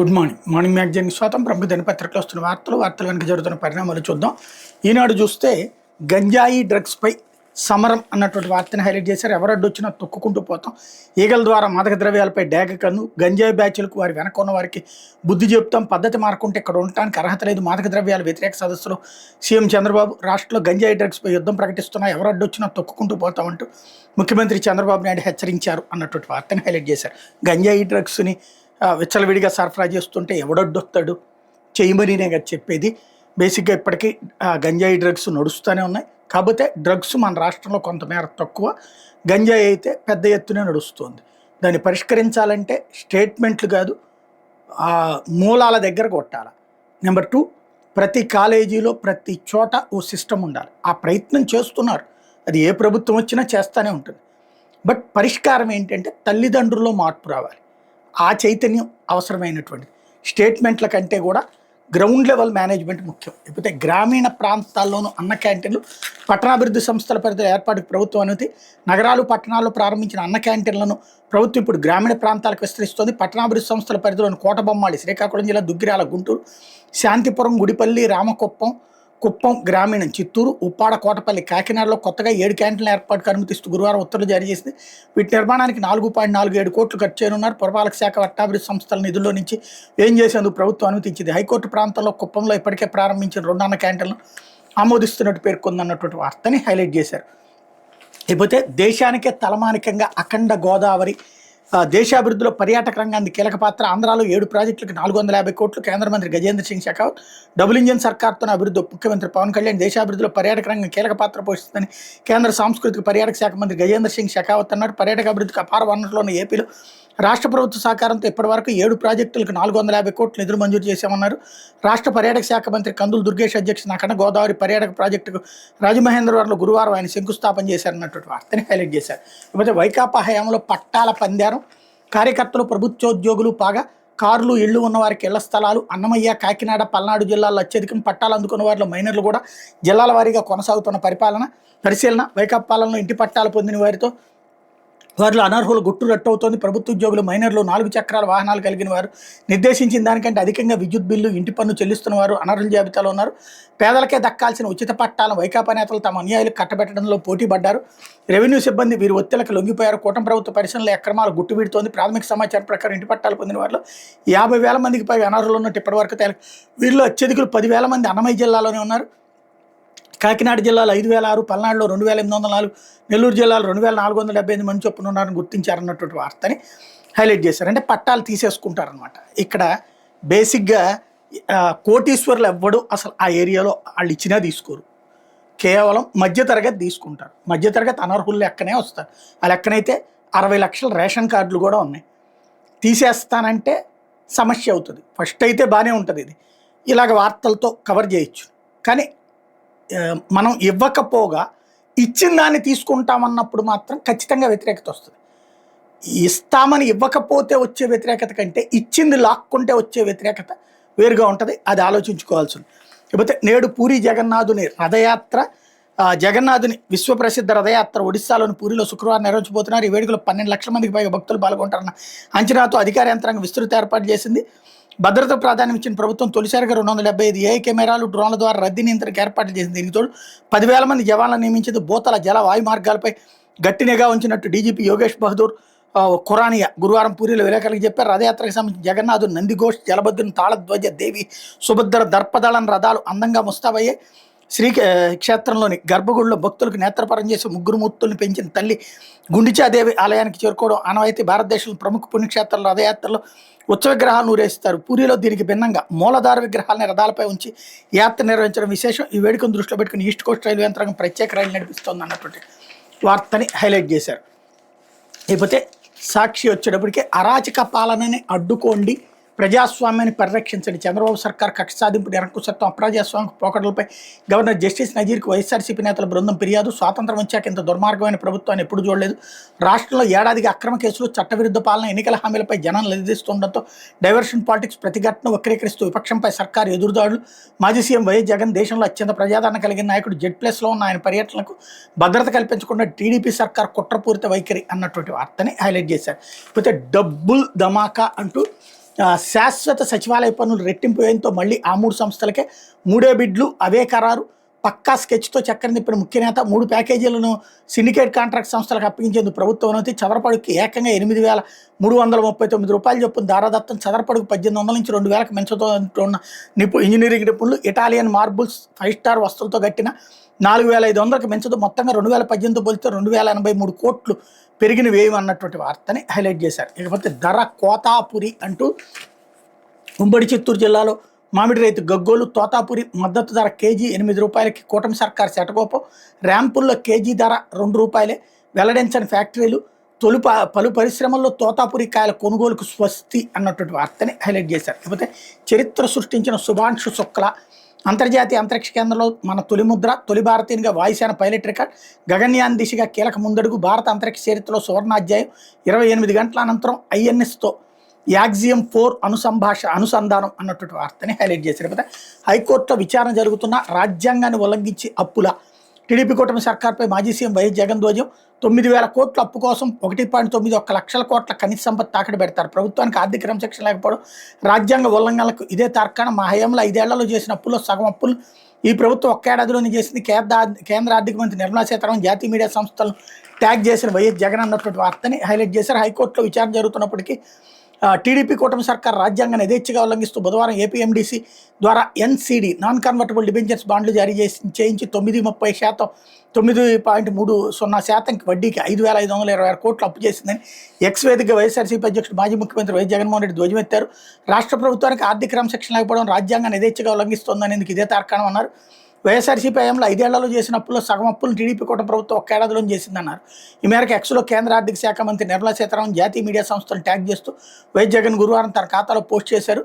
Good morning. Morning మ్యాగజైన్కి స్వాగతం. ప్రముఖ దినపత్రికలో వస్తున్న వార్తలు వెనక జరుగుతున్న పరిణామాలు చూద్దాం. ఈనాడు చూస్తే గంజాయి డ్రగ్స్పై సమరం అన్నటువంటి వార్తను హైలైట్ చేశారు. ఎవరడ్డు వచ్చినా తొక్కుకుంటూ పోతాం, ఈగల ద్వారా మాదక ద్రవ్యాలపై డ్యాగ కన్ను, గంజాయి బ్యాచ్లకు వారి వెనక ఉన్న వారికి బుద్ధి చెప్తాం, పద్ధతి మారకుంటే ఇక్కడ ఉండటానికి అర్హత లేదు, మాదక ద్రవ్యాల వ్యతిరేక సదస్సులో సీఎం చంద్రబాబు, రాష్ట్రంలో గంజాయి డ్రగ్స్పై యుద్ధం ప్రకటిస్తున్నా, ఎవరడ్డు వచ్చినా తొక్కుకుంటూ పోతామంటూ ముఖ్యమంత్రి చంద్రబాబు నాయుడు హెచ్చరించారు అన్నటువంటి వార్తను హైలైట్ చేశారు. గంజాయి డ్రగ్స్ని విచ్చలవిడిగా సరఫరా చేస్తుంటే ఎవడొద్దొస్తాడు, చేయమనినే కదా చెప్పేది. బేసిక్గా ఇప్పటికీ గంజాయి డ్రగ్స్ నడుస్తూనే ఉన్నాయి. కాకపోతే డ్రగ్స్ మన రాష్ట్రంలో కొంతమేర తక్కువ, గంజాయి అయితే పెద్ద ఎత్తునే నడుస్తుంది. దాన్ని పరిష్కరించాలంటే స్టేట్మెంట్లు కాదు, మూలాల దగ్గర కొట్టాలి. నెంబర్ 2, ప్రతి కాలేజీలో ప్రతి చోట ఓ సిస్టమ్ ఉండాలి. ఆ ప్రయత్నం చేస్తున్నారు, అది ఏ ప్రభుత్వం వచ్చినా చేస్తూనే ఉంటుంది. బట్ పరిష్కారం ఏంటంటే తల్లిదండ్రుల్లో మార్పు రావాలి. ఆ చైతన్యం అవసరమైనటువంటిది. స్టేట్మెంట్ల కంటే కూడా గ్రౌండ్ లెవెల్ మేనేజ్మెంట్ ముఖ్యం. లేకపోతే గ్రామీణ ప్రాంతాల్లోనూ అన్న క్యాంటీన్లు, పట్టణాభివృద్ధి సంస్థల పరిధిలో ఏర్పాటుకు ప్రభుత్వం అనుమతి, నగరాలు పట్టణాల్లో ప్రారంభించిన అన్న క్యాంటీన్లను ప్రభుత్వం ఇప్పుడు గ్రామీణ ప్రాంతాలకు విస్తరిస్తోంది. పట్టణాభివృద్ధి సంస్థల పరిధిలోని కోటబొమ్మాళి, శ్రీకాకుళం జిల్లా దుగ్గిరాల, గుంటూరు, శాంతిపురం, గుడిపల్లి, రామకుప్పం, కుప్పం గ్రామీణం, చిత్తూరు, ఉప్పాడ, కోటపల్లి, కాకినాడలో కొత్తగా 7 క్యాంటీన్ల ఏర్పాటుకు అనుమతిస్తూ గురువారం ఉత్తర్వులు జారీ చేసింది. వీటి నిర్మాణానికి 4.47 కోట్లు ఖర్చు చేయనున్నారు. పురపాలక శాఖ పట్టణాభివృద్ధి సంస్థల నిధుల్లో నుంచి ఏం చేసేందుకు ప్రభుత్వం అనుమతించింది. హైకోర్టు ప్రాంతంలో కుప్పంలో ఇప్పటికే ప్రారంభించిన 2 అన్న క్యాంటీన్లను ఆమోదిస్తున్నట్టు పేర్కొందన్నటువంటి వార్తని హైలైట్ చేశారు. లేకపోతే దేశానికే తలమానికంగా అఖండ గోదావరి, దేశాభివృద్ధిలో పర్యాటక రంగానికి కీలక పాత్ర, ఆంధ్రాలో 7 ప్రాజెక్టులకు 450 కోట్లు, కేంద్ర మంత్రి గజేంద్ర సింగ్ షెకావత్, డబుల్ ఇంజన్ సర్కార్తో అభివృద్ధి, ముఖ్యమంత్రి పవన్ కళ్యాణ్, దేశాభివృద్ధిలో పర్యాటక రంగం కీలక పాత్ర పోషిస్తుందని కేంద్ర సాంస్కృతిక పర్యాటక శాఖ మంత్రి గజేంద్ర సింగ్ షెకావత్ అన్నారు. పర్యాటక అభివృద్ధికి అపార వనరులు ఉన్న ఏపీలో రాష్ట్ర ప్రభుత్వ సహకారంతో ఇప్పటివరకు 7 ప్రాజెక్టులకు 450 కోట్లు నిధులు మంజూరు చేశామన్నారు. రాష్ట్ర పర్యాటక శాఖ మంత్రి కందులు దుర్గేష్ అధ్యక్షతన అఖండ గోదావరి పర్యాటక ప్రాజెక్టుకు రాజమహేంద్రవరంలో గురువారం ఆయన శంకుస్థాపన చేశారన్నటువంటి వార్తని హైలైట్ చేశారు. లేకపోతే వైకాపా హయాంలో పట్టాల పందారం, కార్యకర్తలు, ప్రభుత్వోద్యోగులు పాగా, కార్లు, ఇళ్లు ఉన్న వారికి ఇళ్ల స్థలాలు, అన్నమయ్య, కాకినాడ, పల్నాడు జిల్లాల్లో అత్యధికం, పట్టాలు అందుకున్న వారిలో మైనర్లు కూడా, జిల్లాల వారీగా కొనసాగుతున్న పరిశీలన, వైకాపా పాలనలో ఇంటి పట్టాలు పొందిన వారిలో అనర్హులు గుట్టు అవుతోంది. ప్రభుత్వ ఉద్యోగులు, మైనర్లు, 4 చక్రాల వాహనాలు కలిగిన వారు, నిర్దేశించిన దానికంటే అధికంగా విద్యుత్ బిల్లు, ఇంటి పన్ను చెల్లిస్తున్న వారు అనర్హుల జాబితాలో ఉన్నారు. పేదలకే దక్కాల్సిన ఉచిత పట్టాలను వైకాపా నేతలు తమ అన్యాయాలకు కట్టబెట్టడంలో పోటీ పడ్డారు. రెవెన్యూ సిబ్బంది వీరి ఒత్తిళ్లకు లొంగిపోయారు. కూటమి ప్రభుత్వ పరిశీలనలో అక్రమాలు గుట్టుబీడుతోంది. ప్రాథమిక సమాచారం ప్రకారం ఇంటి పట్టాలు పొందిన వారిలో 50,000 మందికి పై అనర్హులు ఉన్నట్టు ఇప్పటివరకు వీరిలో అత్యధికులు 10,000 మంది అన్నమయ్య జిల్లాలోనే ఉన్నారు. కాకినాడ జిల్లాలో 5,006, పల్నాడులో 2,804, నెల్లూరు జిల్లాలో 2,478 మంది చొప్పున ఉన్నారని గుర్తించారన్నటువంటి వార్తని హైలైట్ చేశారు. అంటే పట్టాలు తీసేసుకుంటారనమాట. ఇక్కడ బేసిక్గా కోటీశ్వర్లు ఎవ్వడు అసలు ఆ ఏరియాలో వాళ్ళు ఇచ్చినా తీసుకోరు, కేవలం మధ్యతరగతి తీసుకుంటారు. మధ్యతరగతి అనర్హులు లెక్కనే వస్తారు. ఆ లెక్కనైతే 60 లక్షల రేషన్ కార్డులు కూడా ఉన్నాయి. తీసేస్తానంటే సమస్య అవుతుంది. ఫస్ట్ అయితే బాగానే ఉంటుంది, ఇది ఇలాగ వార్తలతో కవర్ చేయొచ్చు. కానీ మనం ఇవ్వకపోగా ఇచ్చిన దాన్ని తీసుకుంటామన్నప్పుడు మాత్రం ఖచ్చితంగా వ్యతిరేకత వస్తుంది. ఇస్తామని ఇవ్వకపోతే వచ్చే వ్యతిరేకత కంటే ఇచ్చింది లాక్కుంటే వచ్చే వ్యతిరేకత వేరుగా ఉంటుంది. అది ఆలోచించుకోవాల్సింది. లేకపోతే నేడు పూరి జగన్నాథుని రథయాత్ర, జగన్నాథుని విశ్వప్రసిద్ధ రథయాత్ర ఒడిశాలోని పూరిలో శుక్రవారం నిర్వహించబోతున్నారు. ఈ వేడుకలో 12 లక్షల మందికి పైగా భక్తులు పాల్గొంటారన్న అంచనాతో అధికార యంత్రాంగం విస్తృత ఏర్పాటు చేసింది. భద్రత ప్రాధాన్యం ఇచ్చిన ప్రభుత్వం తొలిసారిగా 275 AI కెమెరాలు, డ్రోన్ల ద్వారా రద్దీ నియంత్రణకు ఏర్పాటు చేసింది. దీనికి తోడు 10,000 మంది జవాన్లను నియమించింది. భూతల, జల, వాయు మార్గాలపై గట్టి నిఘా ఉంచినట్టు డీజీపీ యోగేష్ బహదూర్ ఖురానియా గురువారం పూరిలో విలేకరులకు చెప్పారు. రథయాత్రకు సంబంధించి జగన్నాథుడు, నందిఘోష్, జలభద్రుని, తాళధ్వజ, దేవి సుభద్ర, దర్పదళం రథాలు అందంగా ముస్తాబయ్యాయి. క్షేత్రంలోని గర్భగుడిలో భక్తులకు నేత్రపరం చేసి 3 మూర్తుల్ని పెంచిన తల్లి గుండిచాదేవి ఆలయానికి చేరుకోవడం ఆనవాయితీ. భారతదేశంలో ప్రముఖ పుణ్యక్షేత్రాల రథయాత్రలో ఉత్సవ విగ్రహాలను ఊరేస్తారు. పూరిలో దీనికి భిన్నంగా మూలధార విగ్రహాలని రథాలపై ఉంచి యాత్ర నిర్వహించడం విశేషం. ఈ వేడుకను దృష్టిలో పెట్టుకుని ఈస్ట్ కోస్ట్ రైల్వే యంత్రాంగం ప్రత్యేక రైలు నడిపిస్తోంది అన్నటువంటి వార్తని హైలైట్ చేశారు. లేకపోతే సాక్షి వచ్చేటప్పటికి అరాచక పాలనని అడ్డుకోండి, ప్రజాస్వామ్యాన్ని పరిరక్షించండి, చంద్రబాబు సర్కార్ కక్ష సాధింపు, నిరంకుశత్వం, అప్రజాస్వామిక పోకడలపై గవర్నర్ జస్టిస్ నజీర్కు వైఎస్ఆర్సీపీ నేతల బృందం ఫిర్యాదు. స్వాతంత్రం వచ్చాక ఇంత దుర్మార్గమైన ప్రభుత్వాన్ని ఎప్పుడు చూడలేదు. రాష్ట్రంలో ఏడాదిగా అక్రమ కేసులు, చట్టవిరుద్ధ పాలన, ఎన్నికల హామీలపై జనం నిలదీస్తుండటంతో డైవర్షన్ పాలిటిక్స్ ప్రతిఘటన వక్రీకరిస్తూ విపక్షంపై సర్కారు ఎదురుదాడులు. మాజీ సీఎం వైఎస్ జగన్ దేశంలో అత్యంత ప్రజాదరణ కలిగిన నాయకుడు, Z+లో ఉన్న ఆయన పర్యటనకు భద్రత కల్పించకుండా టీడీపీ సర్కార్ కుట్రపూరిత వైఖరి అన్నటువంటి వార్తని హైలైట్ చేశారు. అయితే డబ్బుల్ ధమాకా అంటూ శాశ్వత సచివాలయ పనులు రెట్టింపు వ్యయంతో మళ్ళీ ఆ 3 సంస్థలకే 3 బిడ్లు అవే ఖరారు. పక్కా స్కెచ్తో చక్కెర నింపిన ముఖ్య నేత 3 ప్యాకేజీలను సిండికేట్ కాంట్రాక్ట్ సంస్థలకు అప్పగించేందుకు ప్రభుత్వం అనుమతి. చదరపడుగుకి ఏకంగా 8,339 రూపాయలు చొప్పున దారాదత్తం. చదరపడుగు 1,800 నుంచి 2,000కి పెంచుతున్న ఇంజనీరింగ్ నిపుణులు. ఇటాలియన్ మార్బుల్స్ 5 స్టార్ వస్తువులతో కట్టిన 4,500కి పెంచదు. మొత్తంగా 2018తో పోలిస్తే 2,083 కోట్లు పెరిగిన వ్యయం అన్నటువంటి వార్తని హైలైట్ చేశారు. ఇకపోతే ధర కోతాపురి అంటూ ఉమ్మడి చిత్తూరు జిల్లాలో మామిడి రైతు గగ్గోలు. తోతాపురి మద్దతు ధర కేజీ 8 రూపాయలకి కూటమి సర్కార్ శటకోపం. ర్యాంపుల్లో కేజీ ధర 2 రూపాయలే వెల్లడించని ఫ్యాక్టరీలు. పలు పరిశ్రమల్లో తోతాపురి కాయల కొనుగోలుకు స్వస్తి అన్నటువంటి వార్తని హైలైట్ చేశారు. ఇకపోతే చరిత్ర సృష్టించిన శుభాంశు శుక్ల అంతర్జాతీయ అంతరిక్ష కేంద్రంలో మన తొలి ముద్ర. తొలి భారతీయునిగా వాయుసేన పైలట్ రికార్డ్. గగన్యాన్ దిశగా కీలక ముందడుగు. భారత అంతరిక్ష చరిత్రలో సువర్ణాధ్యాయం. 28 గంటల అనంతరం INSతో యాక్సియం 4 అనుసంధానం అన్నటువంటి వార్తని హైలైట్ చేశారు. లేకపోతే హైకోర్టులో విచారణ జరుగుతున్న రాజ్యాంగాన్ని ఉల్లంఘించి అప్పుల. టీడీపీ కూటమి సర్కార్పై మాజీ సీఎం వైఎస్ జగన్ ధ్వజం. 9,000 కోట్ల అప్పు కోసం 1.91 లక్షల కోట్ల కనీస సంపద తాకట్టు పెడతారు. ప్రభుత్వానికి ఆర్థిక క్రమశిక్షణ లేకపోవడం రాజ్యాంగ ఉల్లంఘనలకు ఇదే తార్కాణం. మా హయాంలో 5 ఏళ్లలో చేసిన అప్పుల్లో సగం అప్పులు ఈ ప్రభుత్వం ఒక్క ఏడాదిలోనే చేసింది. కేంద్ర ఆర్థిక మంత్రి నిర్మలా సీతారామన్ జాతీయ మీడియా సంస్థలను ట్యాగ్ చేసిన వైఎస్ జగన్ అన్నటువంటి వార్తని హైలైట్ చేశారు. హైకోర్టులో విచారణ జరుగుతున్నప్పటికీ టీడీపీ కూటమి సర్కార్ రాజ్యాంగాన్ని యథేచ్ఛగా ఉల్లంఘిస్తూ బుధవారం ఏపీఎండీసీ ద్వారా NCD నాన్ కన్వర్టబుల్ డిబెంచర్స్ బాండ్లు జారీ చేయించి 9.30%, 9.30% వడ్డీకి 5,526 కోట్లు అప్పు చేసిందని ఎక్స్ వేదికగా వైఎస్ఆర్సీపీ అధ్యక్షుడు మాజీ ముఖ్యమంత్రి వైఎస్ జగన్మోహన్ రెడ్డి ధ్వజమెత్తారు. రాష్ట్ర ప్రభుత్వానికి ఆర్థిక క్రమశిక్షణ లేకపోవడం రాజ్యాంగాన్ని యథేచ్ఛగా ఉల్లంఘిస్తోందనేందుకు ఇదే తార్కాణం అన్నారు. వైఎస్ఆర్సీపీ హయాంలో 5 ఏళ్లలో చేసిన అప్పుల్లో సగం అప్పులను టీడీపీ కూటమి ప్రభుత్వం ఒక్క ఏడాదిలో చేసిందన్నారు. ఈ మేరకు ఎక్స్లో కేంద్ర ఆర్థిక శాఖ మంత్రి నిర్మలా సీతారామన్ జాతీయ మీడియా సంస్థలను ట్యాగ్ చేస్తూ వైఎస్ జగన్ గురువారం తన ఖాతాలో పోస్ట్ చేశారు.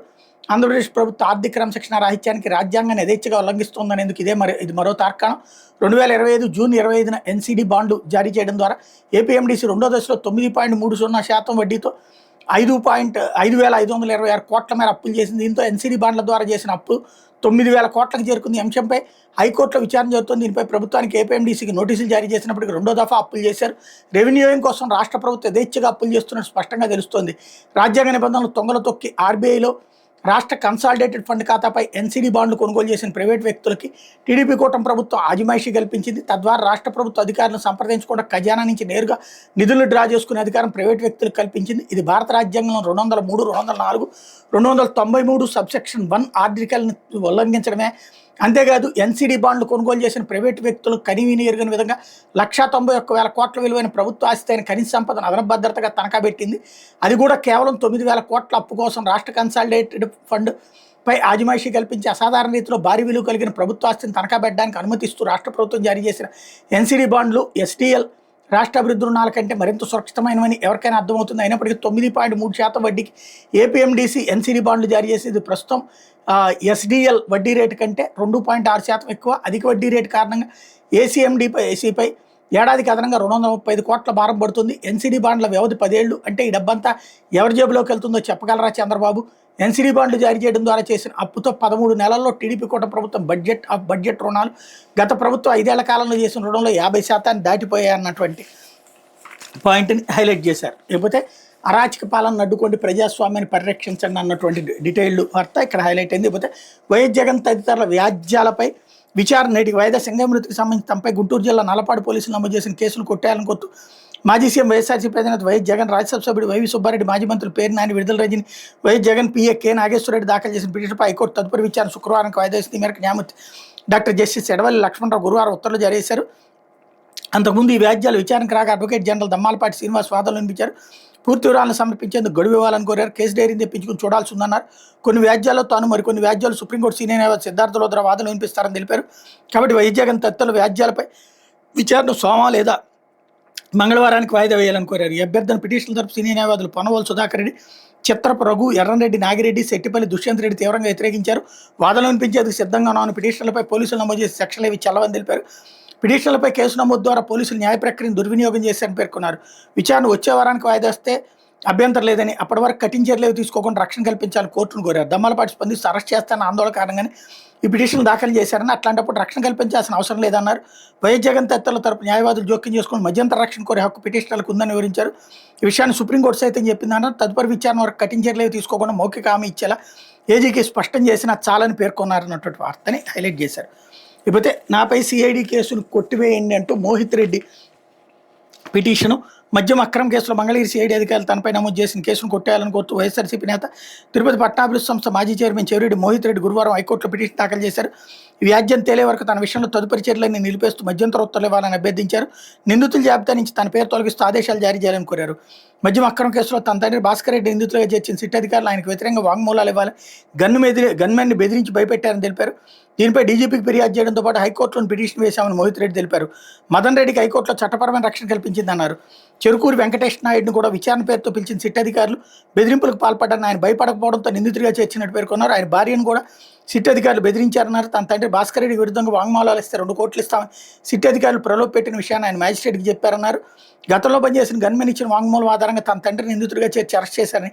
ఆంధ్రప్రదేశ్ ప్రభుత్వ ఆర్థిక క్రమశిక్షణ రాహిత్యానికి రాజ్యాంగాన్ని యథేచ్ఛగా ఉల్లంఘిస్తోందనేందుకు ఇది మరో తార్కాణం. 2025 జూన్ 25న NCD బాండ్లు జారీ చేయడం ద్వారా ఏపీఎండీసీ రెండో దశలో 9.30% వడ్డీతో 5,526 కోట్ల మేర అప్పులు చేసింది. దీంతో NCD బాండ్ల ద్వారా చేసిన అప్పు 9,000 కోట్లకు చేరుకుంది. ఈ అంశంపై హైకోర్టులో విచారణ జరుగుతుంది. దీనిపై ప్రభుత్వానికి ఏపీఎండీసీకి నోటీసులు జారీ చేసినప్పటికీ రెండో దఫా అప్పులు చేశారు. రెవెన్యూ కోసం రాష్ట్ర ప్రభుత్వం యథేచ్ఛగా అప్పులు చేస్తున్నట్టు స్పష్టంగా తెలుస్తోంది. రాజ్యాంగ నిబంధనలు తొంగలు తొక్కి RBIలో రాష్ట్ర కన్సాలిడేటెడ్ ఫండ్ ఖాతాపై NCD బాండ్లు కొనుగోలు చేసిన ప్రైవేట్ వ్యక్తులకి టీడీపీ కూటమి ప్రభుత్వం ఆజిమాయిషీ కల్పించింది. తద్వారా రాష్ట్ర ప్రభుత్వ అధికారులను సంప్రదించకుండా ఖజానా నుంచి నేరుగా నిధులు డ్రా చేసుకునే అధికారం ప్రైవేట్ వ్యక్తులకు కల్పించింది. ఇది భారత రాజ్యాంగంలో 203, 204, 293 సబ్సెక్షన్ 1 ఆర్టికల్ని ఉల్లంఘించడమే అంతేకాదు NCD బాండ్లు కొనుగోలు చేసిన ప్రైవేటు వ్యక్తులు కనివిని ఎరుగని విధంగా 191,000 కోట్ల విలువైన ప్రభుత్వ ఆస్తి అయిన కనీస సంపదను అదనపు భద్రతగా తనఖా పెట్టింది. అది కూడా కేవలం 9,000 కోట్ల అప్పు కోసం రాష్ట్ర కన్సాలిడేటెడ్ ఫండ్ పై ఆజిమాయిషీ కల్పించి అసాధారణ రీతిలో భారీ విలువ కలిగిన ప్రభుత్వ ఆస్తిని తనఖా పెట్టడానికి అనుమతిస్తూ రాష్ట్ర ప్రభుత్వం జారీ చేసిన NCD బాండ్లు SDL రాష్ట్ర అభివృద్ధి రుణాల కంటే మరింత సురక్షితమైనవని ఎవరికైనా అర్థమవుతుంది. అయినప్పటికీ 9.3% వడ్డీకి ఏపీఎండీసీ NCD బాండ్లు జారీ చేసేది. ప్రస్తుతం SDL వడ్డీ రేటు కంటే 2.6% ఎక్కువ. అధిక వడ్డీ రేటు కారణంగా ఏసీపై ఏడాదికి అదనంగా 235 కోట్ల భారం పడుతుంది. NCD బాండ్ల వ్యవధి 10 ఏళ్లు. అంటే ఈ డబ్బంతా ఎవరి జేబులోకి వెళ్తుందో చెప్పగలరా చంద్రబాబు? NCD బాండ్లు జారీ చేయడం ద్వారా చేసిన అప్పుతో 13 నెలల్లో టీడీపీ కూటమి ప్రభుత్వం బడ్జెట్ రుణాలు గత ప్రభుత్వం 5 ఏళ్ల కాలంలో చేసిన రుణంలో 50% దాటిపోయాయన్నటువంటి పాయింట్ని హైలైట్ చేశారు. లేకపోతే అరాచక పాలన అడ్డుకోండి, ప్రజాస్వామ్యాన్ని పరిరక్షించండి అన్నటువంటి డీటెయిల్డ్ వార్త ఇక్కడ హైలైట్ అయింది. లేకపోతే వైఎస్ జగన్ తదితరుల వ్యాజ్యాలపై విచారణ నేటికి వాయిదా. సింగం మృతికి సంబంధించి తమపై గుంటూరు జిల్లా నల్లపాడు పోలీసులు నమోదు చేసిన కేసులు కొట్టేయాలని కోరుతూ మాజీ సీఎం వైఎస్ఆర్సీపీ అధినేత వైఎస్ జగన్, రాజ్యసభ సభ్యుడు వైవి సుబ్బారెడ్డి, మాజీ మంత్రులు పేరు నాని, విడుదల రజని, వైఎస్ జగన్ PA కె నాగేశ్వరరెడ్డి దాఖలు చేసిన పిటిషన్పై హైకోర్టు తదుపరి విచారణ శుక్రవారానికి వాయిదా వేసింది. ఈ మేరకు న్యాయమూర్తి డాక్టర్ జస్టిస్ ఎడవల్లి లక్ష్మణరావు గురువారం ఉత్తర్వులు జారీ చేశారు. అంతకుముందు ఈ వ్యాజ్యాలు విచారణకు రాగా అడ్వకేట్ జనరల్ దమ్మాలపాటి శ్రీనివాస్ వాదనలు వినిపించారు. పూర్తి వివరాలను సమర్పించేందుకు గడువు ఇవ్వాలని కోరారు. కేసు డైరీని తెప్పించుకుని చూడాల్సి ఉందన్నారు. కొన్ని వ్యాజ్యాల్లో తాను మరికొన్ని వ్యాజ్యాలు సుప్రీంకోర్టు సీనియర్ న్యాయవాది సిద్ధార్థ లోద్రా వాదనలు వినిపిస్తారని తెలిపారు. కాబట్టి వైఎస్ జగన్ తదితరుల వ్యాజ్యాలపై విచారణ సోమ లేదా మంగళవారానికి వాయిదా వేయాలని కోరారు. ఈ అభ్యర్థన పిటిషన్ల తరపు సీనియర్ న్యాయవాదులు పొన్నవోలు సుధాకర్ రెడ్డి, చిత్రపు రఘు, ఎర్రంరెడ్డి, నాగిరెడ్డి, శెట్టిపల్లి దుష్యంత్ రెడ్డి తీవ్రంగా వ్యతిరేకించారు. వాదనలు వినిపించేందుకు సిద్ధంగా ఉన్నామని పిటిషన్లపై పోలీసులు నమోదు చేసి సెక్షన్లు ఇవి చల్లవని తెలిపారు. పిటిషన్లపై కేసు నమోదు ద్వారా పోలీసులు న్యాయ ప్రక్రియను దుర్వినియోగం చేశారని పేర్కొన్నారు. విచారణ వచ్చే వారానికి వాయిదా వస్తే అభ్యంతరం లేదని అప్పటి వరకు కఠిన చర్యలు తీసుకోకుండా రక్షణ కల్పించాలని కోర్టును కోరారు. దమ్మాలపాటి స్పందిస్తూ అరెస్ట్ చేస్తానన్న ఆందోళన కారణంగానే ఈ పిటిషన్ దాఖలు చేశారని, అట్లాంటప్పుడు రక్షణ కల్పించాల్సిన అవసరం లేదన్నారు. వైఎస్ జగన్ తదితరుల తరపు న్యాయవాదులు జోక్యం చేసుకుని మధ్యంతర రక్షణ కోరే హక్కు పిటిషనర్లకు ఉందని వివరించారు. ఈ విషయాన్ని సుప్రీంకోర్టు సైతం చెప్పిందన్నారు. తదుపరి విచారణ వరకు కఠిన చర్యలు తీసుకోకుండా మౌఖిక హామీ ఇచ్చేలా ఏజీకి స్పష్టం చేసినా చాలని పేర్కొన్నారన్నటువంటి వార్తని హైలైట్ చేశారు. ఇకపోతే నాపై సిఐడి కేసును కొట్టివేయండి అంటూ మోహిత్ రెడ్డి పిటిషను. మద్యం అక్రమ కేసులో మంగళగిరి సిఐడి అధికారులు తనపై నమోదు చేసిన కేసును కొట్టేయాలని కోరుతూ వైఎస్ఆర్సీపీ నేత తిరుపతి పట్టణాభివృద్ధి సంస్థ మాజీ చైర్మన్ చెవిరెడ్డి మోహిత్ రెడ్డి గురువారం హైకోర్టులో పిటిషన్ దాఖలు చేశారు. ఈ వ్యాజ్యం తేలే వరకు తన విషయంలో తదుపరి చర్యలను నిలిపేస్తూ మధ్యంతర ఉత్తర్వులు ఇవ్వాలని అభ్యర్థించారు. నిందితుల జాబితా నుంచి తన పేరు తొలగిస్తూ ఆదేశాలు జారీ చేయాలని కోరారు. మద్యం అక్రమ కేసులో తన తండ్రి భాస్కర్ రెడ్డి నిందితులుగా చేర్చిన సిట్ అధికారులు ఆయనకు వ్యతిరేకంగా వాంగ్మూలాలు ఇవ్వాలి, గన్మెన్ని బెదిరించి భయపెట్టారని తెలిపారు. దీనిపై డీజీపీకి ఫిర్యాదు చేయడంతో పాటు హైకోర్టులో పిటిషన్ వేశామని మోహిత్ రెడ్డి తెలిపారు. మదన్ రెడ్డికి హైకోర్టులో చట్టపరమైన రక్షణ కల్పించిందన్నారు. చెరుకూరి వెంకటేష్ నాయుడును కూడా విచారణ పేరుతో పిలిచిన సిట్ అధికారులు బెదిరింపులకు పాల్పడ్డారని, ఆయన భయపడకపోవడంతో నిందితుడిగా చేర్చినట్టు పేర్కొన్నారు. ఆయన భార్యను కూడా సిట్ అధికారులు బెదిరించారన్నారు. తన తండ్రి భాస్కర్ రెడ్డి విరుద్ధంగా వాంగ్మూలాలు ఇస్తే 2 కోట్లు ఇస్తామని సిట్ అధికారులు ప్రలోభ పెట్టిన విషయాన్ని ఆయన మ్యాజిస్ట్రేట్కి చెప్పారన్నారు. గతంలో పనిచేసిన గన్మెన్ ఇచ్చిన వాంగ్మూలం ఆధారంగా తన తండ్రిని నిందితుడిగా చేర్చి అరెస్ట్ చేశారని,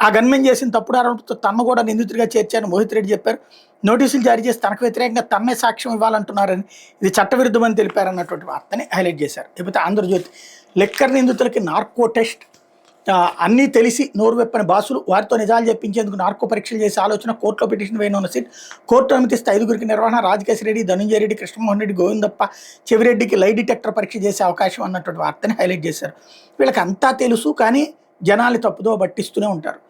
ఆ గన్మెన్ చేసిన తప్పుడు ఆరోపణతో తన్ను కూడా నిందితుడిగా చేర్చారని మోహిత్ రెడ్డి చెప్పారు. నోటీసులు జారీ చేసి తనకు వ్యతిరేకంగా తన్నే సాక్ష్యం ఇవ్వాలంటున్నారని, ఇది చట్టవిరుద్ధమని తెలిపారన్నటువంటి వార్తని హైలైట్ చేశారు. లేకపోతే ఆంధ్రజ్యోతి లిక్కర్ నిందితులకి నార్కో టెస్ట్, అన్నీ తెలిసి నోరు వెప్పని బాసులు, వారితో నిజాలు చెప్పించేందుకు నార్కో పరీక్షలు చేసే ఆలోచన, కోర్టులో పిటిషన్ వేయనున్న సిట్, కోర్టు అనుమతిస్తే 5గురికి నిర్వహణ, రాజకేశ్ రెడ్డి, ధనుంజయ రెడ్డి, కృష్ణమోహన్ రెడ్డి, గోవిందప్ప, చెవిరెడ్డికి లై డిటెక్టర్ పరీక్ష చేసే అవకాశం అన్నటువంటి వార్తని హైలైట్ చేశారు. వీళ్ళకి అంతా తెలుసు కానీ జనాలు తప్పుదో పట్టిస్తూనే ఉంటారు.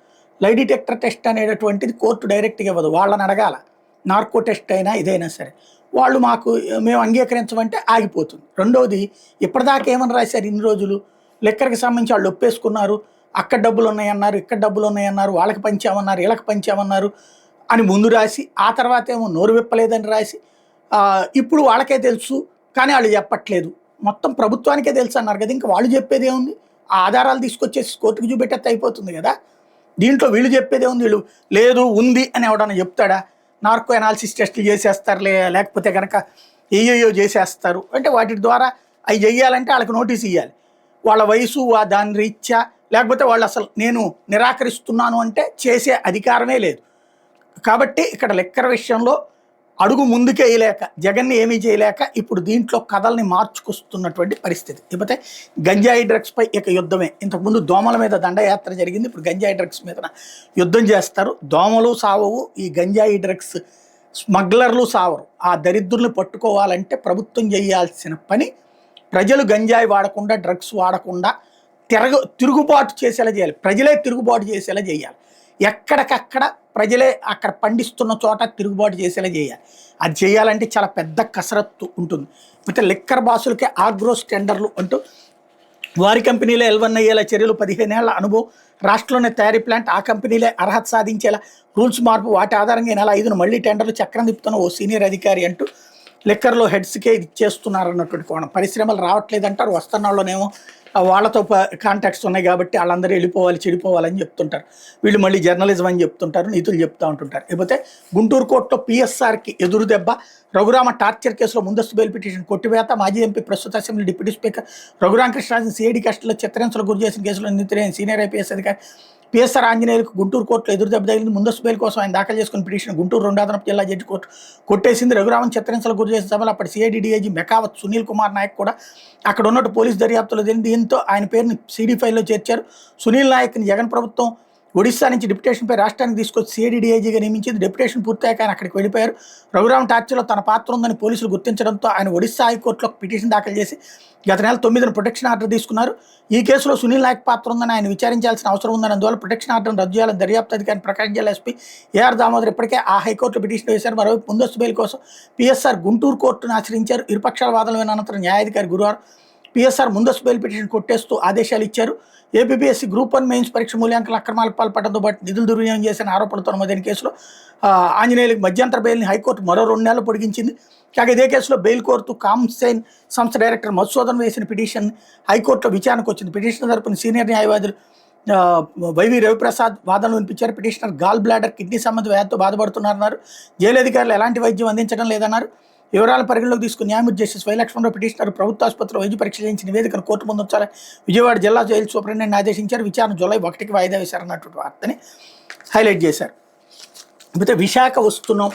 లై డిటెక్టర్ టెస్ట్ అనేటటువంటిది కోర్టు డైరెక్ట్గా ఇవ్వదు, వాళ్ళని అడగాల. నార్కో టెస్ట్ అయినా ఇదైనా సరే వాళ్ళు మేము అంగీకరించమంటే ఆగిపోతుంది. రెండోది, ఇప్పటిదాకా ఏమని రాశారు ఇన్ని రోజులు, లెక్కర్కి సంబంధించి వాళ్ళు ఒప్పేసుకున్నారు, అక్కడ డబ్బులు ఉన్నాయన్నారు, ఇక్కడ డబ్బులు ఉన్నాయన్నారు, వాళ్ళకి పంచామన్నారు, వీళ్ళకి పంచామన్నారు అని ముందు రాసి, ఆ తర్వాత ఏమో నోరు విప్పలేదని రాసి, ఇప్పుడు వాళ్ళకే తెలుసు కానీ వాళ్ళు చెప్పట్లేదు, మొత్తం ప్రభుత్వానికే తెలుసు అన్నారు కదా, ఇంకా వాళ్ళు చెప్పేది ఏముంది, ఆ ఆధారాలు తీసుకొచ్చేసి కోర్టుకు చూపెట్టేస్తే అయిపోతుంది కదా. దీంట్లో వీళ్ళు చెప్పేదే ఉంది, వీళ్ళు లేదు ఉంది అని ఎవడన్నా చెప్తాడా? నార్కో అనాలిసిస్ టెస్టులు చేసేస్తారు, లేకపోతే కనుక ఏయో చేసేస్తారు అంటే వాటి ద్వారా అవి చేయాలంటే వాళ్ళకి నోటీస్ ఇవ్వాలి, వాళ్ళ వయసు దాని రీత్యా, లేకపోతే వాళ్ళు అసలు నేను నిరాకరిస్తున్నాను అంటే చేసే అధికారమే లేదు. కాబట్టి ఇక్కడ లెక్కర విషయంలో అడుగు ముందుకే వేయలేక, జగన్ని ఏమీ చేయలేక ఇప్పుడు దీంట్లో కథల్ని మార్చుకొస్తున్నటువంటి పరిస్థితి. లేకపోతే గంజాయి డ్రగ్స్పై ఇక యుద్ధమే. ఇంతకుముందు దోమల మీద దండయాత్ర జరిగింది, ఇప్పుడు గంజాయి డ్రగ్స్ మీద యుద్ధం చేస్తారు. దోమలు సావవు, ఈ గంజాయి డ్రగ్స్ స్మగ్లర్లు సావరు. ఆ దరిద్రుల్ని పట్టుకోవాలంటే ప్రభుత్వం చేయాల్సిన పని ప్రజలు గంజాయి వాడకుండా, డ్రగ్స్ వాడకుండా తిరుగుబాటు చేసేలా చేయాలి. ప్రజలే తిరుగుబాటు చేసేలా చేయాలి. ఎక్కడికక్కడ ప్రజలే అక్కడ పండిస్తున్న చోట తిరుగుబాటు చేసేలా చేయాలి. అది చేయాలంటే చాలా పెద్ద కసరత్తు ఉంటుంది. అయితే లిక్కర్ బాసులకే ఆగ్రోస్ టెండర్లు అంటూ వారి కంపెనీలే L1 అయ్యేలా చర్యలు, 15 ఏళ్ల అనుభవం, రాష్ట్రంలోనే తయారీ ప్లాంట్, ఆ కంపెనీలే అర్హత సాధించేలా రూల్స్ మార్పు, వాటి ఆధారంగా ఈ నెల 5న మళ్ళీ టెండర్లు చక్రం తిప్పుతున్న ఓ సీనియర్ అధికారి అంటూ లిక్కర్లో హెడ్స్కే ఇది చేస్తున్నారు అన్నటువంటి కోణం. పరిశ్రమలు రావట్లేదంటారు, వస్తున్న వాళ్ళనేమో వాళ్ళతో కాంటాక్ట్స్ ఉన్నాయి కాబట్టి వాళ్ళందరూ వెళ్ళిపోవాలి, చెడిపోవాలని చెప్తుంటారు. వీళ్ళు మళ్ళీ జర్నలిజం అని చెప్తుంటారు, నీతులు చెప్తూ ఉంటుంటారు. లేకపోతే గుంటూరు కోర్టులో PSRకి ఎదురు దెబ్బ, రఘురామ టార్చర్ కేసులో ముందస్తు బెయిల్ పిటిషన్ కొట్టివేత, మాజీ ఎంపీ ప్రస్తుత అసెంబ్లీ డిప్యూటీ స్పీకర్ రఘురామకృష్ణరాజును సిఐడి కస్టడీలో చిత్రహింసలకు గురి చేసిన కేసులో నిందితులైన సీనియర్ IPS అధికారి PSR ఆంజనేయులకు గుంటూరు కోర్టులో ఎదురు దెబ్బ తగిలింది. ముందస్తు బెయిల్ కోసం ఆయన దాఖలు చేసుకున్న పిటిషన్ గుంటూరు 2వ అదనపు జిల్లా జడ్జి కోర్టు కొట్టేసింది. రఘురామన్ చిత్రహింసలకు గురి చేసిన సభలో అప్పటి సిఐడి DIG మెకావత్ సునీల్ కుమార్ నాయక్ కూడా అక్కడ ఉన్నట్టు పోలీసు దర్యాప్తులో తెలియదు. దీంతో ఆయన పేరుని CD ఫైల్లో చేర్చారు. సునీల్ నాయక్ని జగన్ ప్రభుత్వం ఒడిశా నుంచి డిప్యుటేషన్పై రాష్ట్రానికి తీసుకొచ్చి సిఐడి DIGగా నియమించింది. డిప్యుటేషన్ పూర్తయ్యాక ఆయన అక్కడికి వెళ్ళిపోయారు. రఘురామ్ టార్చర్లో తన పాత్ర ఉందని పోలీసులు గుర్తించడంతో ఆయన ఒడిశా హైకోర్టులో పిటిషన్ దాఖలు చేసి గత నెల 9న ప్రొటెక్షన్ ఆర్డర్ తీసుకున్నారు. ఈ కేసులో సునీల్ నాయక్ పాత్ర ఉందని ఆయన విచారించాల్సిన అవసరం ఉందని, అందువల్ల ప్రొటెక్షన్ ఆర్డర్ను రద్దు చేయాలని దర్యాప్తు అధికారి ప్రకాశం జిల్లా SP AR దామోదర్ ఇప్పటికే ఆ హైకోర్టులో పిటిషన్ వేశారు. మరోవైపు ముందస్తు బెయిల్ కోసం PSR గుంటూరు కోర్టును ఆశ్రయించారు. ఇరుపక్షాల వాదనలు విన్న అనంతరం న్యాయాధికారి గురువారం PSR ముందస్తు బెయిల్ పిటిషన్ కొట్టేస్తూ ఆదేశాలు ఇచ్చారు. APPSC గ్రూప్ 1 మెయిన్స్ పరీక్ష మూల్యాంకన అక్రమాలకు పాల్పడడంతో పాటు నిధులు దుర్వినియోగం చేసిన ఆరోపణలతో నమోదైన కేసులో ఆంజనేయులకు మధ్యంతర బెయిల్ని హైకోర్టు మరో 2 నెలలు పొడిగించింది. కాగా ఇదే కేసులో బెయిల్ కోరుతూ కామ్సైన్ సంస్థ డైరెక్టర్ మధుసూదన్ వేసిన పిటిషన్ హైకోర్టులో విచారణకు వచ్చింది. పిటిషన్ తరపున సీనియర్ న్యాయవాదులు YV రవిప్రసాద్ వాదనలు వినిపించారు. పిటిషనర్ గాల్ బ్లాడర్, కిడ్నీ సంబంధ వ్యాధితో బాధపడుతున్నారన్నారు. జైలు అధికారులు ఎలాంటి వైద్యం అందించడం లేదన్నారు. వివరాలను పరిగణలోకి తీసుకుని న్యాయమూర్తి జస్టిస్ వై లక్ష్మణరావు పిటిషనర్ ప్రభుత్వ ఆసుపత్రిలో వైద్య పరీక్ష చేయించిన నివేదికను కోర్టు ముందు ఉంచాలని విజయవాడ జిల్లా జైలు సూపరింటెండెంట్ ఆదేశించారు. విచారణ జూలై 1కి వాయిదా వేశారన్నటువంటి వార్తని హైలైట్ చేశారు. అయితే విశాఖ వస్తున్నాం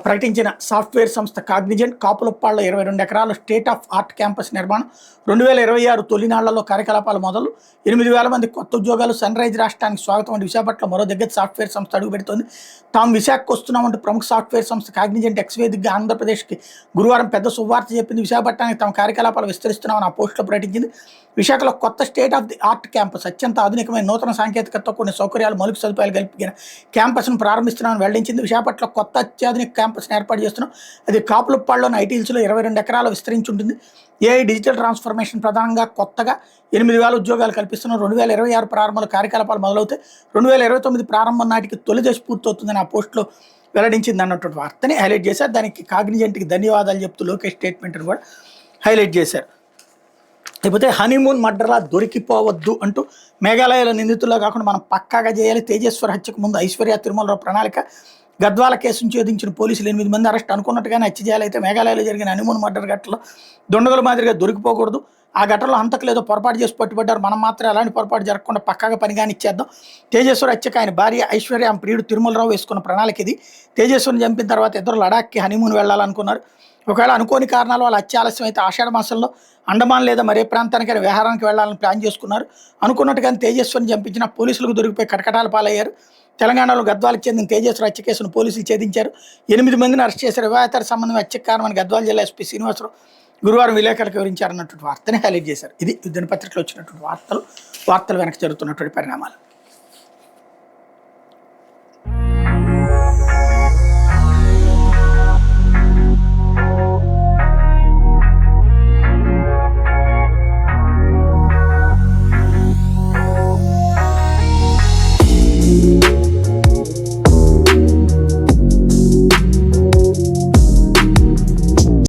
ప్రకటించిన సాఫ్ట్వేర్ సంస్థ కాగ్నిజెంట్ కాపులప్పాళ్ళలో 22 ఎకరాల స్టేట్ ఆఫ్ ఆర్ట్ క్యాంపస్ నిర్మాణం 2026 తొలినాళ్లలో కార్యకలాపాలు మొదలు 8,000 మంది కొత్త ఉద్యోగాలు సన్ రైజ్ రాష్ట్రానికి స్వాగతం అంటూ విశాఖపట్నంలో మరో దిగ్గజ సాఫ్ట్వేర్ సంస్థ అడుగుపెడుతోంది. తాము విశాఖకు వస్తున్నామంటూ ప్రముఖ సాఫ్ట్వేర్ సంస్థ కాగ్నిజెంట్ ఎక్స్ వేదికగా ఆంధ్రప్రదేశ్కి గురువారం పెద్ద శుభవార్త చెప్పింది. విశాఖపట్నానికి తమ కార్యకలాపాలు విస్తరిస్తున్నామని ఆ పోస్టులో ప్రకటించింది. విశాఖలో కొత్త state of the art campus అత్యంత ఆధునికమైన నూతన సాంకేతికతతో కొన్ని సౌకర్యాలు మౌలిక సదుపాయాలు కలిపిన క్యాంపస్ను ప్రారంభిస్తున్నామని వెల్లడించింది. విశాఖపట్నంలో కొత్త అత్యాధునిక క్యాంపస్ని ఏర్పాటు చేస్తున్నాం. అది కాపులప్పాడులోని ఐటీల్స్లో 22 ఎకరాలు విస్తరించి ఉంటుంది. ఏఐ డిజిటల్ ట్రాన్స్ఫర్మేషన్ ప్రధానంగా కొత్తగా 8,000 ఉద్యోగాలు కల్పిస్తున్నాం. 2026 ప్రారంభంలో కార్యకలాపాలు మొదలవుతాయి. 2029 ప్రారంభం నాటికి తొలి దశ పూర్తవుతుందని ఆ పోస్టులో వెల్లడించింది అన్నటువంటి వార్తని హైలైట్ చేశారు. దానికి కాగ్నిజెంట్కి ధన్యవాదాలు చెప్తూ లోకేష్ స్టేట్మెంట్ని కూడా హైలైట్ చేశారు. లేకపోతే హనీమూన్ మర్డర్లా దొరికిపోవద్దు అంటూ మేఘాలయలో నిందితుల్లో కాకుండా మనం పక్కాగా చేయాలి. తేజేశ్వర్ హత్యకు ముందు ఐశ్వర్య తిరుమలరావు ప్రణాళిక గద్వాల కేసును ఛేదించిన పోలీసులు 8 మంది అరెస్ట్ అనుకున్నట్టుగానే హత్య చేయాలి. అయితే మేఘాలయలో జరిగిన హనీమూన్ మర్డర్ ఘటనలో దొండగల మాదిరిగా దొరికిపోకూడదు. ఆ ఘటనలో హంతకులు ఏదో పొరపాటు చేసి పట్టుబడ్డారు. మనం మాత్రం అలాంటి పొరపాటు జరగకుండా పక్కాగా పనిగాని ఇచ్చేద్దాం. తేజేశ్వర్ హత్యకు ఆయన భార్య ఐశ్వర్య ఆమె ప్రియుడు తిరుమలరావు వేసుకున్న ప్రణాళిక ఇది. తేజేశ్వరిని చంపిన తర్వాత ఇద్దరు లడాఖ్కి హనీమూన్ వెళ్ళాలనుకున్నారు. ఒకవేళ అనుకోని కారణాల వల్ల హత్య ఆలస్యం అయితే ఆషాఢ మాసంలో అండమాన్ లేదా మరే ప్రాంతానికైనా విహారానికి వెళ్లాలని ప్లాన్ చేసుకున్నారు. అనుకున్నట్టుగానే తేజస్విని చంపించిన పోలీసులకు దొరికిపోయి కటకటాల పాలయ్యారు. తెలంగాణలో గద్వాలకు చెందిన తేజస్వి హత్య కేసును పోలీసులు ఛేదించారు. 8 మందిని అరెస్ట్ చేశారు. వివాహేతర సంబంధం హత్యకు కారణమని గద్వాల జిల్లా ఎస్పీ శ్రీనివాసరావు గురువారం విలేకరులకు వివరించారన్నటువంటి వార్తని హైలైట్ చేశారు. ఇది దినపత్రికలో వచ్చినటువంటి వార్తలు వెనక జరుగుతున్నటువంటి పరిణామాలు.